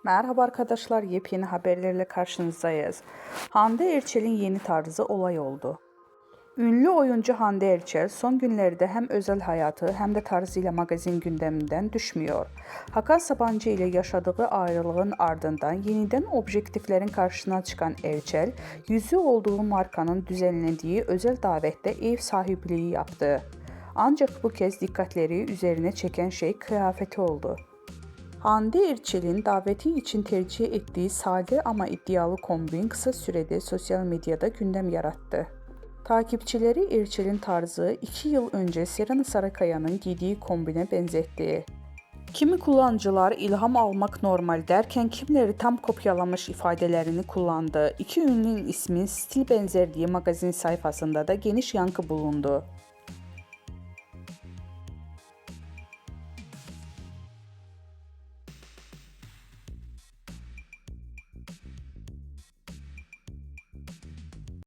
Merhaba arkadaşlar, yepyeni haberlerle karşınızdayız. Hande Erçel'in yeni tarzı olay oldu. Ünlü oyuncu Hande Erçel son günlerde hem özel hayatı hem de tarzıyla magazin gündeminden düşmüyor. Hakan Sabancı ile yaşadığı ayrılığın ardından yeniden objektiflerin karşısına çıkan Erçel, yüzü olduğu markanın düzenlediği özel davette ev sahipliği yaptı. Ancak bu kez dikkatleri üzerine çeken şey kıyafeti oldu. Hande Erçel'in daveti için tercih ettiği sade ama iddialı kombin kısa sürede sosyal medyada gündem yarattı. Takipçileri Erçel'in tarzı 2 yıl önce Serena Sarıkaya'nın giydiği kombine benzetti. Kimi kullanıcılar ilham almak normal derken kimileri tam kopyalamış ifadelerini kullandı. İki ünlünün ismi stil benzerliği magazin sayfasında da geniş yankı bulundu.